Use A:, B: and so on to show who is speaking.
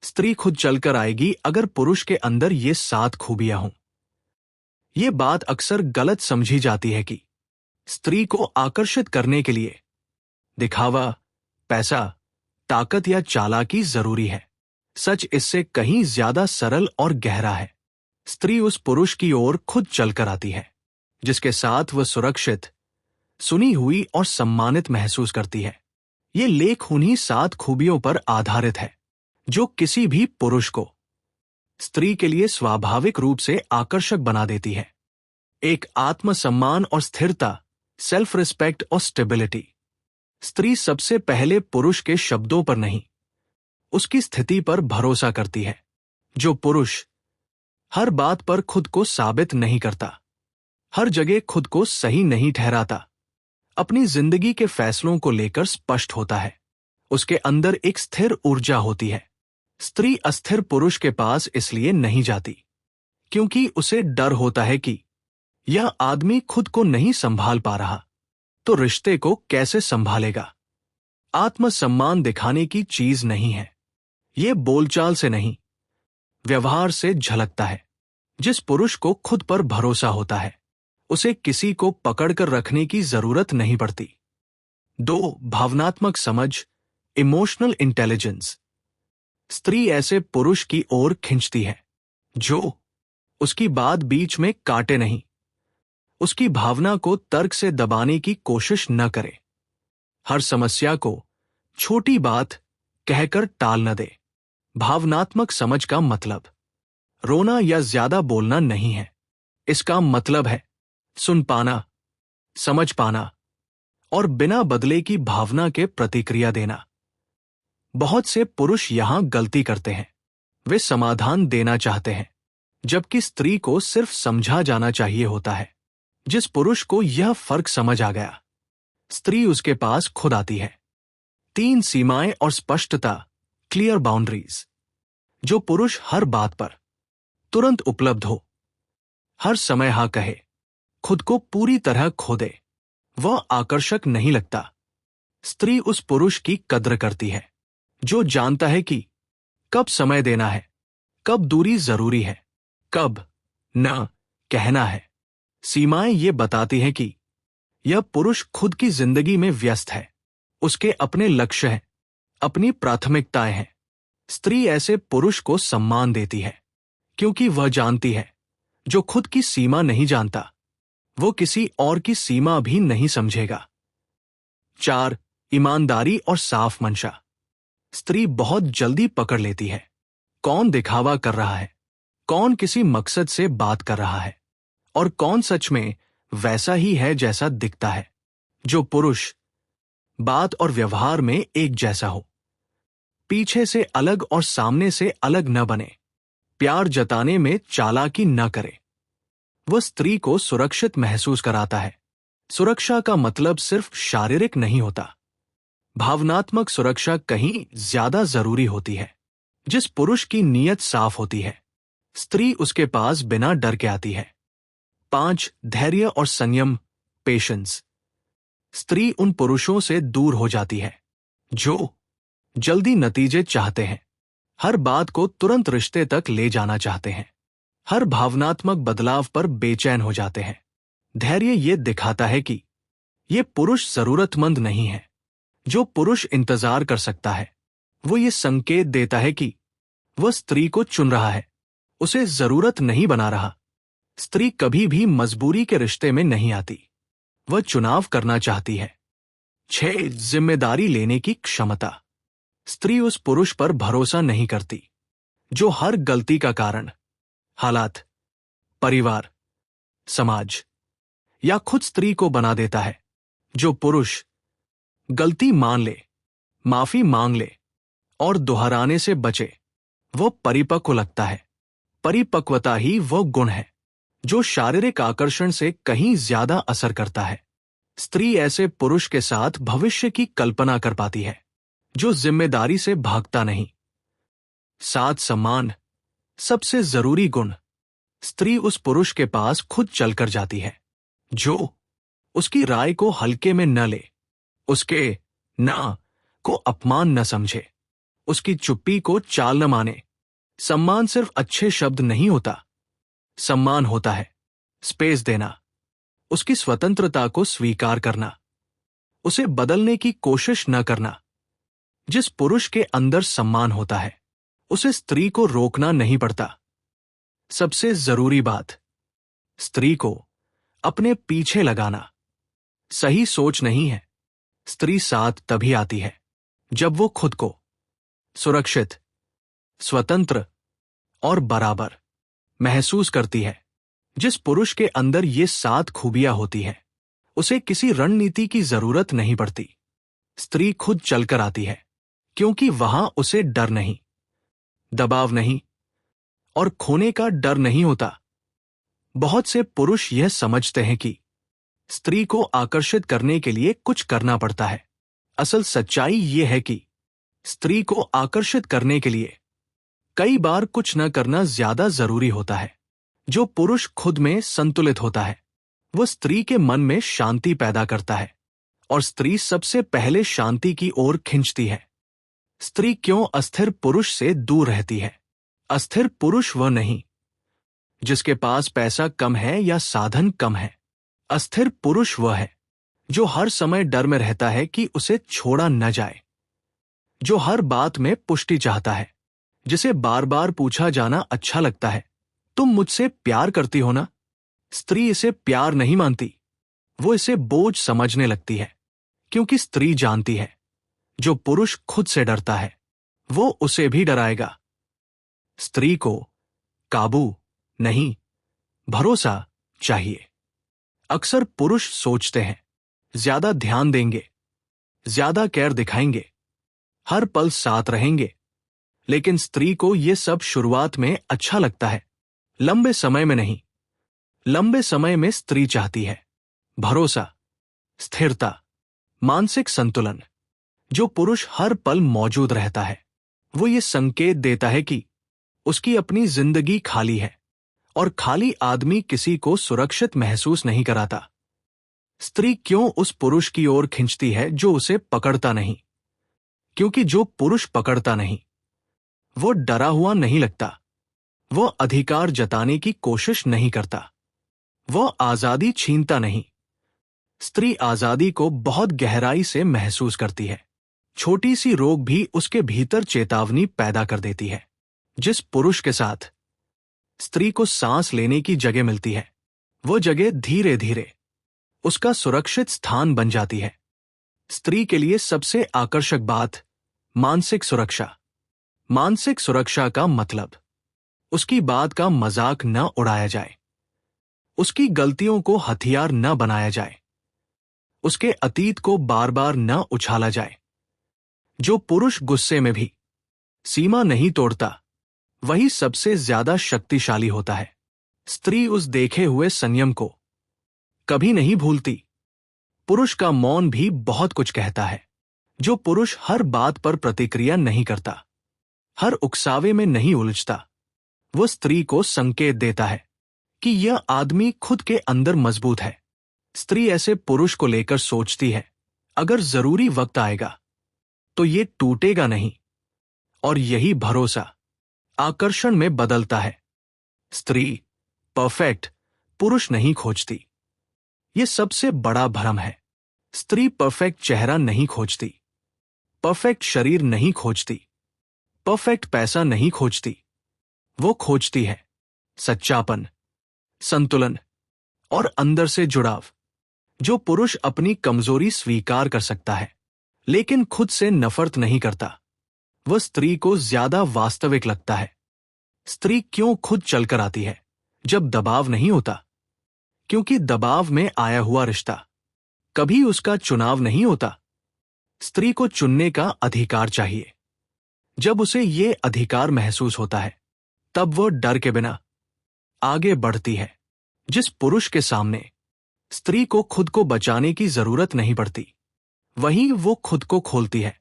A: स्त्री खुद चलकर आएगी अगर पुरुष के अंदर ये 7 खूबियां हों। ये बात अक्सर गलत समझी जाती है कि स्त्री को आकर्षित करने के लिए दिखावा, पैसा, ताकत या चालाकी जरूरी है। सच इससे कहीं ज्यादा सरल और गहरा है। स्त्री उस पुरुष की ओर खुद चलकर आती है जिसके साथ वह सुरक्षित, सुनी हुई और सम्मानित महसूस करती है। ये लेख उन्हीं 7 खूबियों पर आधारित है जो किसी भी पुरुष को स्त्री के लिए स्वाभाविक रूप से आकर्षक बना देती है। एक आत्मसम्मान और स्थिरता, सेल्फ रिस्पेक्ट और स्टेबिलिटी। स्त्री सबसे पहले पुरुष के शब्दों पर नहीं, उसकी स्थिति पर भरोसा करती है। जो पुरुष हर बात पर खुद को साबित नहीं करता, हर जगह खुद को सही नहीं ठहराता, अपनी जिंदगी के फैसलों को लेकर स्पष्ट होता है, उसके अंदर एक स्थिर ऊर्जा होती है। स्त्री अस्थिर पुरुष के पास इसलिए नहीं जाती क्योंकि उसे डर होता है कि यह आदमी खुद को नहीं संभाल पा रहा तो रिश्ते को कैसे संभालेगा। आत्मसम्मान दिखाने की चीज नहीं है। यह बोलचाल से नहीं, व्यवहार से झलकता है। जिस पुरुष को खुद पर भरोसा होता है उसे किसी को पकड़कर रखने की जरूरत नहीं पड़ती। 2. भावनात्मक समझ, इमोशनल इंटेलिजेंस। स्त्री ऐसे पुरुष की ओर खींचती है जो उसकी बात बीच में काटे नहीं, उसकी भावना को तर्क से दबाने की कोशिश न करे, हर समस्या को छोटी बात कहकर टाल न दे। भावनात्मक समझ का मतलब रोना या ज्यादा बोलना नहीं है। इसका मतलब है सुन पाना, समझ पाना और बिना बदले की भावना के प्रतिक्रिया देना। बहुत से पुरुष यहां गलती करते हैं। वे समाधान देना चाहते हैं जबकि स्त्री को सिर्फ समझा जाना चाहिए होता है। जिस पुरुष को यह फर्क समझ आ गया, स्त्री उसके पास खुद आती है। 3 सीमाएं और स्पष्टता, क्लियर बाउंड्रीज। जो पुरुष हर बात पर तुरंत उपलब्ध हो, हर समय हाँ कहे, खुद को पूरी तरह खो दे, वह आकर्षक नहीं लगता। स्त्री उस पुरुष की कद्र करती है जो जानता है कि कब समय देना है, कब दूरी जरूरी है, कब न कहना है। सीमाएं ये बताती हैं कि यह पुरुष खुद की जिंदगी में व्यस्त है, उसके अपने लक्ष्य हैं, अपनी प्राथमिकताएं हैं। स्त्री ऐसे पुरुष को सम्मान देती है क्योंकि वह जानती है जो खुद की सीमा नहीं जानता वो किसी और की सीमा भी नहीं समझेगा। 4. ईमानदारी और साफ मंशा। स्त्री बहुत जल्दी पकड़ लेती है कौन दिखावा कर रहा है, कौन किसी मकसद से बात कर रहा है और कौन सच में वैसा ही है जैसा दिखता है। जो पुरुष बात और व्यवहार में एक जैसा हो, पीछे से अलग और सामने से अलग न बने, प्यार जताने में चालाकी न करे, वह स्त्री को सुरक्षित महसूस कराता है। सुरक्षा का मतलब सिर्फ शारीरिक नहीं होता, भावनात्मक सुरक्षा कहीं ज्यादा जरूरी होती है। जिस पुरुष की नीयत साफ होती है, स्त्री उसके पास बिना डर के आती है। 5. धैर्य और संयम, पेशेंस। स्त्री उन पुरुषों से दूर हो जाती है जो जल्दी नतीजे चाहते हैं, हर बात को तुरंत रिश्ते तक ले जाना चाहते हैं, हर भावनात्मक बदलाव पर बेचैन हो जाते हैं। धैर्य ये दिखाता है कि ये पुरुष जरूरतमंद नहीं है। जो पुरुष इंतजार कर सकता है वो ये संकेत देता है कि वह स्त्री को चुन रहा है, उसे जरूरत नहीं बना रहा। स्त्री कभी भी मजबूरी के रिश्ते में नहीं आती, वह चुनाव करना चाहती है। 6. जिम्मेदारी लेने की क्षमता। स्त्री उस पुरुष पर भरोसा नहीं करती जो हर गलती का कारण हालात, परिवार, समाज या खुद स्त्री को बना देता है। जो पुरुष गलती मान ले, माफी मांग ले और दोहराने से बचे, वो परिपक्व लगता है। परिपक्वता ही वो गुण है जो शारीरिक आकर्षण से कहीं ज्यादा असर करता है। स्त्री ऐसे पुरुष के साथ भविष्य की कल्पना कर पाती है जो जिम्मेदारी से भागता नहीं। 7. सम्मान, सबसे जरूरी गुण। स्त्री उस पुरुष के पास खुद चलकर जाती है जो उसकी राय को हल्के में न ले, उसके ना को अपमान न समझे, उसकी चुप्पी को चाल न माने। सम्मान सिर्फ अच्छे शब्द नहीं होता। सम्मान होता है स्पेस देना, उसकी स्वतंत्रता को स्वीकार करना, उसे बदलने की कोशिश न करना। जिस पुरुष के अंदर सम्मान होता है उसे स्त्री को रोकना नहीं पड़ता। सबसे जरूरी बात, स्त्री को अपने पीछे लगाना सही सोच नहीं है। स्त्री साथ तभी आती है जब वो खुद को सुरक्षित, स्वतंत्र और बराबर महसूस करती है। जिस पुरुष के अंदर ये 7 खूबियां होती हैं, उसे किसी रणनीति की जरूरत नहीं पड़ती। स्त्री खुद चलकर आती है, क्योंकि वहां उसे डर नहीं, दबाव नहीं और खोने का डर नहीं होता। बहुत से पुरुष यह समझते हैं कि स्त्री को आकर्षित करने के लिए कुछ करना पड़ता है। असल सच्चाई यह है कि स्त्री को आकर्षित करने के लिए कई बार कुछ न करना ज्यादा जरूरी होता है। जो पुरुष खुद में संतुलित होता है वह स्त्री के मन में शांति पैदा करता है, और स्त्री सबसे पहले शांति की ओर खींचती है। स्त्री क्यों अस्थिर पुरुष से दूर रहती है? अस्थिर पुरुष वह नहीं जिसके पास पैसा कम है या साधन कम है। अस्थिर पुरुष वह है जो हर समय डर में रहता है कि उसे छोड़ा न जाए, जो हर बात में पुष्टि चाहता है, जिसे बार बार पूछा जाना अच्छा लगता है, तुम मुझसे प्यार करती हो ना? स्त्री इसे प्यार नहीं मानती, वो इसे बोझ समझने लगती है, क्योंकि स्त्री जानती है जो पुरुष खुद से डरता है वो उसे भी डराएगा। स्त्री को काबू नहीं, भरोसा चाहिए। अक्सर पुरुष सोचते हैं ज्यादा ध्यान देंगे, ज्यादा केयर दिखाएंगे, हर पल साथ रहेंगे, लेकिन स्त्री को यह सब शुरुआत में अच्छा लगता है, लंबे समय में नहीं। लंबे समय में स्त्री चाहती है भरोसा, स्थिरता, मानसिक संतुलन। जो पुरुष हर पल मौजूद रहता है वो ये संकेत देता है कि उसकी अपनी जिंदगी खाली है, और खाली आदमी किसी को सुरक्षित महसूस नहीं कराता। स्त्री क्यों उस पुरुष की ओर खींचती है जो उसे पकड़ता नहीं? क्योंकि जो पुरुष पकड़ता नहीं वो डरा हुआ नहीं लगता, वो अधिकार जताने की कोशिश नहीं करता, वो आजादी छीनता नहीं। स्त्री आजादी को बहुत गहराई से महसूस करती है। छोटी सी रोक भी उसके भीतर चेतावनी पैदा कर देती है। जिस पुरुष के साथ स्त्री को सांस लेने की जगह मिलती है वो जगह धीरे धीरे उसका सुरक्षित स्थान बन जाती है। स्त्री के लिए सबसे आकर्षक बात मानसिक सुरक्षा। मानसिक सुरक्षा का मतलब उसकी बात का मजाक न उड़ाया जाए, उसकी गलतियों को हथियार न बनाया जाए, उसके अतीत को बार बार न उछाला जाए। जो पुरुष गुस्से में भी सीमा नहीं तोड़ता वही सबसे ज्यादा शक्तिशाली होता है। स्त्री उस देखे हुए संयम को कभी नहीं भूलती। पुरुष का मौन भी बहुत कुछ कहता है। जो पुरुष हर बात पर प्रतिक्रिया नहीं करता, हर उकसावे में नहीं उलझता, वो स्त्री को संकेत देता है कि यह आदमी खुद के अंदर मजबूत है। स्त्री ऐसे पुरुष को लेकर सोचती है अगर जरूरी वक्त आएगा तो ये टूटेगा नहीं, और यही भरोसा आकर्षण में बदलता है। स्त्री परफेक्ट पुरुष नहीं खोजती, यह सबसे बड़ा भ्रम है। स्त्री परफेक्ट चेहरा नहीं खोजती, परफेक्ट शरीर नहीं खोजती, परफेक्ट पैसा नहीं खोजती। वो खोजती है सच्चापन, संतुलन और अंदर से जुड़ाव। जो पुरुष अपनी कमजोरी स्वीकार कर सकता है लेकिन खुद से नफरत नहीं करता, वह स्त्री को ज्यादा वास्तविक लगता है। स्त्री क्यों खुद चलकर आती है जब दबाव नहीं होता? क्योंकि दबाव में आया हुआ रिश्ता कभी उसका चुनाव नहीं होता। स्त्री को चुनने का अधिकार चाहिए। जब उसे ये अधिकार महसूस होता है तब वह डर के बिना आगे बढ़ती है। जिस पुरुष के सामने स्त्री को खुद को बचाने की जरूरत नहीं पड़ती, वहीं वो खुद को खोलती है।